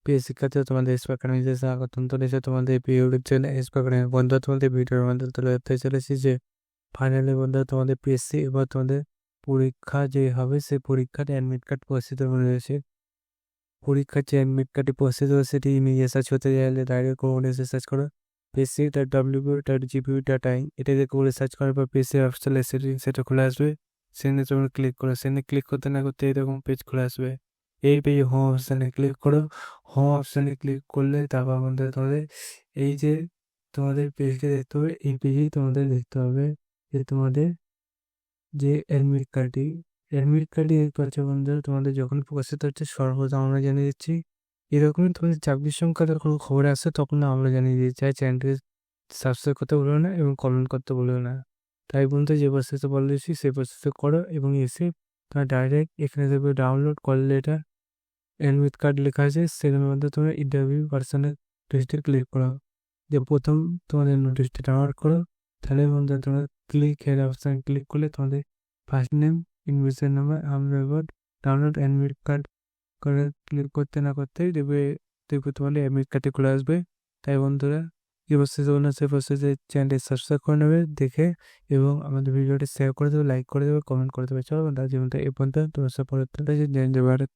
প্রিয় শিক্ষার্থী, তোমাদের স্পোকেন ইংলিশে স্বাগতম। তো নিশ্চয় তোমাদের পিরিয়ডিক চ্যানেল স্পোকেন বন্ধু, তোমাদের ভিডিওর মধ্যে তুলে ধরতে চলেছি যে ফাইনালি বন্ধু তোমাদের পিএসসি এবার তোমাদের পরীক্ষা যে হবে সেই পরীক্ষার অ্যাডমিট কার্ড প্রস্তুত রয়েছে। পরীক্ষার যে অ্যাডমিট কার্ডটি প্রস্তুত হয়েছে সেটি ইমেজে সার্চ করতে চাইলে ডাইরেক্ট গুগলে সার্চ করো psc.wpu.gpu.in, এটা দিয়ে গুগলে সার্চ করার পর পিএসসি অফিসিয়াল সেটা খুলে আসবে। সেখানে তোমরা ক্লিক করো, সেখানে ক্লিক করতে না করতে এরকম পেজ খুলে আসবে। এই পেজে হোম অপশানে ক্লিক করো। হোম অপশানে ক্লিক করলে তারপর আমাদের তোমাদের এই যে তোমাদের পেজটা দেখতে হবে, এই পেজেই তোমাদের দেখতে হবে যে তোমাদের যে অ্যাডমিট কার্ডটি দেখতে পাচ্ছ বন্ধুরা, তোমাদের যখন প্রকাশিত হচ্ছে সর্বদা আমরা জানিয়ে দিচ্ছি। এরকমই তোমাদের চাকরির সংখ্যার কোনো খবর আসে তখন আমরা জানিয়ে দিই। চাই চ্যানেলটি সাবস্ক্রাইব করতে বলবো না এবং কমেন্ট করতে বলবো না। তাই বন্ধু যে প্রসেসে বলেছি সেই প্রসেসে করো এবং এসে তোমরা ডাইরেক্ট এখানে দেখবে ডাউনলোড করলে এটা অ্যাডমিট কার্ড লেখা আছে, সেখানের মধ্যে তোমরা ইন্টারভিউ পার্সনের নোটিশটি ক্লিক করো। যে প্রথম তোমাদের নোটিশটি ডাউনলোড করো, তাহলে বন্ধু তোমরা হেড অপশান ক্লিক করলে তোমাদের ফার্স্ট নেম, ইনভিজিট নাম্বার, আমরা ডাউনলোড অ্যাডমিট কার্ড করে ক্লিক করতে না করতেই দেখবে তোমাদের অ্যাডমিট কার্ডটি খুলে আসবে। তাই বন্ধুরা যে প্রসেসে বলুন সেই প্রসেসে চ্যানেলটি সাবস্ক্রাইব করে নেবে দেখে, এবং আমাদের ভিডিওটি শেয়ার করে দেবে, লাইক করে দেবে, কমেন্ট করে দেবে। চলো বন্ধুরা, জীবনটা এই পর্যন্ত তোমার সাথে পরে জয় ভারত।